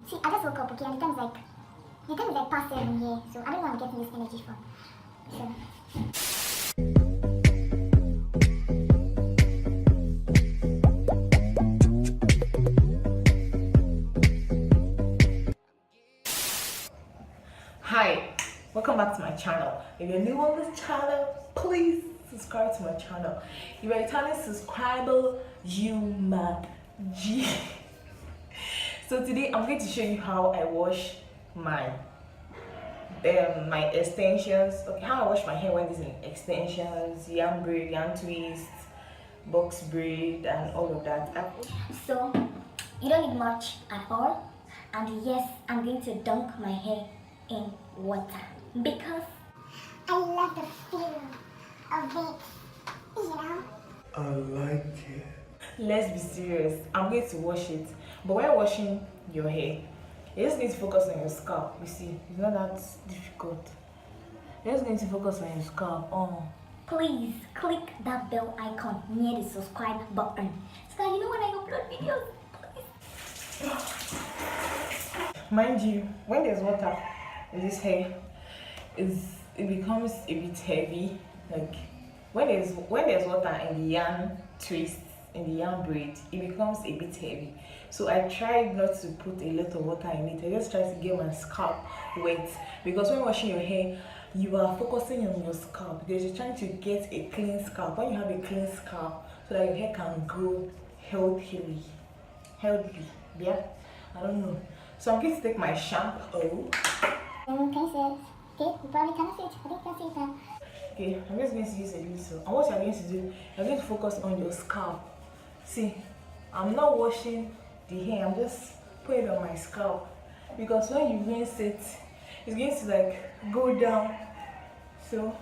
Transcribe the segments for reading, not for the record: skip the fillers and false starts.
See, I just woke up, okay, and the time is like past 7 here, so I don't know where I'm getting this energy from. So. Hi, welcome back to my channel. If you're new on this channel, please subscribe to my channel. If you're a returning subscriber, you my G. So today I'm going to show you how I wash my my extensions. Okay, how I wash my hair when it's in extensions, yarn braid, yarn twist, box braid, and all of that. So you don't need much at all, and yes, I'm going to dunk my hair in water because I love the feel of it, you know? I like it. Let's be serious. I'm going to wash it. But when washing your hair, you just need to focus on your scalp. You see, it's not that difficult. You're just going to focus on your scalp. Please click that bell icon near the subscribe button so that you know when I upload videos. Please. Mind you, when there's water in this hair, it becomes a bit heavy. Like when there's water in the yarn twist, in the yarn braid, it becomes a bit heavy. So I tried not to put a lot of water in it. I just tried to get my scalp wet, because when washing your hair, you are focusing on your scalp because you're trying to get a clean scalp. When you have a clean scalp, so that your hair can grow healthily. Yeah, I don't know. So I'm going to take my shampoo. Can you see it? Okay, you probably cannot see it. I think you can see it now. Okay, I'm just going to use a little. And what you're going to do, you're going to focus on your scalp. See, I'm not washing the hair, I'm just putting it on my scalp. Because when you rinse it, it's going to like go down. So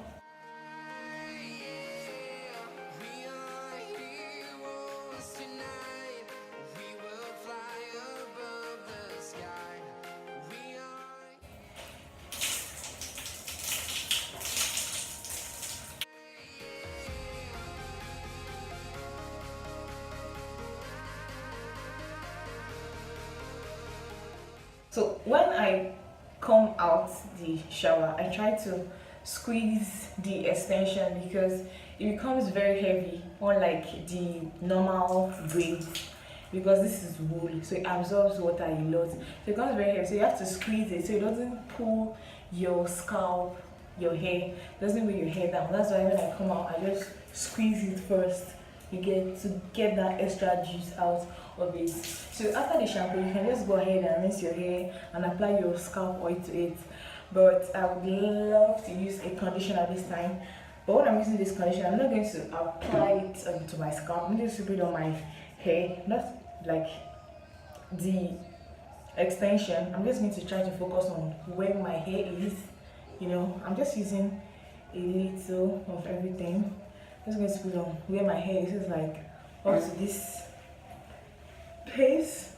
So when I come out the shower, I try to squeeze the extension because it becomes very heavy, unlike the normal braids, because this is wool, so it absorbs water a lot. So it becomes very heavy, so you have to squeeze it so it doesn't pull your scalp, your hair, doesn't weigh your hair down. That's why when I come out, I just squeeze it first. You get that extra juice out of it. So after the shampoo, you can just go ahead and rinse your hair and apply your scalp oil to it. But I would love to use a conditioner this time. But when I'm using this conditioner, I'm not going to apply it to my scalp. I'm going to put it on my hair, not like the extension. I'm just going to try to focus on where my hair is. You know, I'm just using a little of everything. I'm just going to put on where my hair is. It's like up to this place.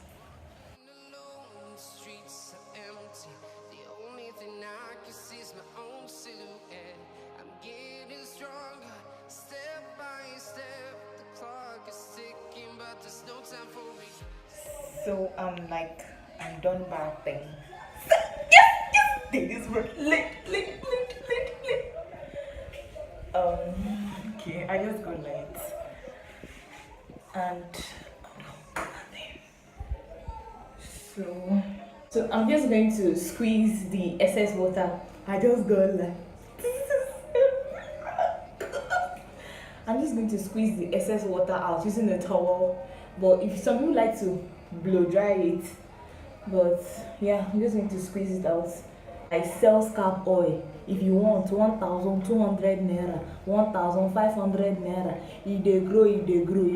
So I'm done bathing. Yes, this were lit. Okay, I just go light and so I'm just going to squeeze the excess water. I just go like I'm just going to squeeze the excess water out using a towel. But if some people like to blow dry it, but yeah, I'm just going to squeeze it out. I sell scalp oil. If you want 1,200 naira, 1,500 naira, if they grow, if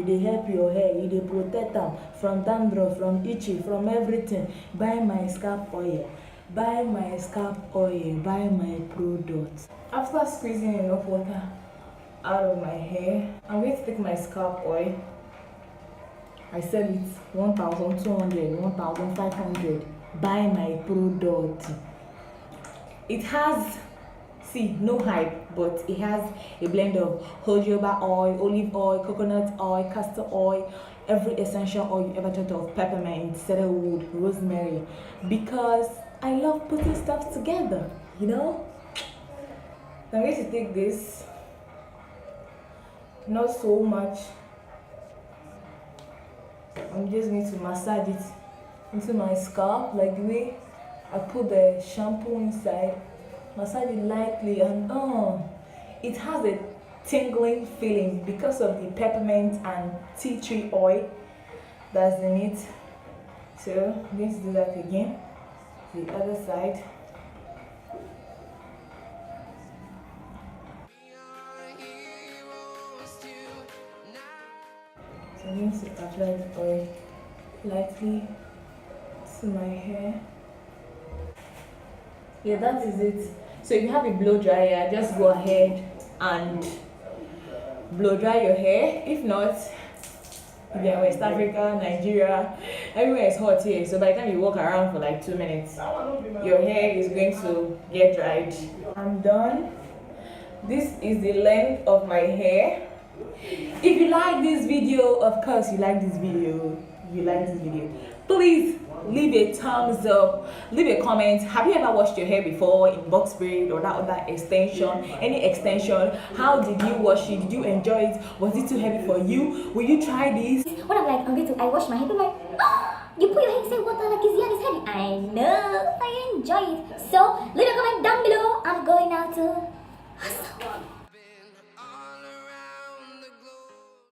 they help your hair, if they protect them from dandruff, from itchy, from everything, buy my scalp oil. Buy my scalp oil, buy my product. After squeezing enough water out of my hair, I'm going to take my scalp oil. I sell it 1,200, 1,500. Buy my product. It has, no hype, but it has a blend of jojoba oil, olive oil, coconut oil, castor oil, every essential oil you ever thought of: peppermint, cedarwood, rosemary, because I love putting stuff together, you know. I'm going to take this, not so much. I'm just going to massage it into my scalp, like the way I put the shampoo inside. Massage it lightly, and it has a tingling feeling because of the peppermint and tea tree oil that's in it. So I'm going to do that again. The other side. So I'm going to apply the oil lightly to my hair. Yeah, that is it. So if you have a blow dryer, just go ahead and blow dry your hair. If not, if you're in West Africa, Nigeria, everywhere is hot here. So by the time you walk around for like 2 minutes, your hair is going to get dried. I'm done. This is the length of my hair. If you like this video, of course you like this video, please leave a thumbs up, leave a comment. Have you ever washed your hair before in box braid or that other extension, any extension? How did you wash it? Did you enjoy it? Was it too heavy for you? Will you try this? When I'm like, I wash my hair, I'm like, oh, you put your hair inside water like it's heavy. I know, I enjoy it. So leave a comment down below. I'm going now to hustle.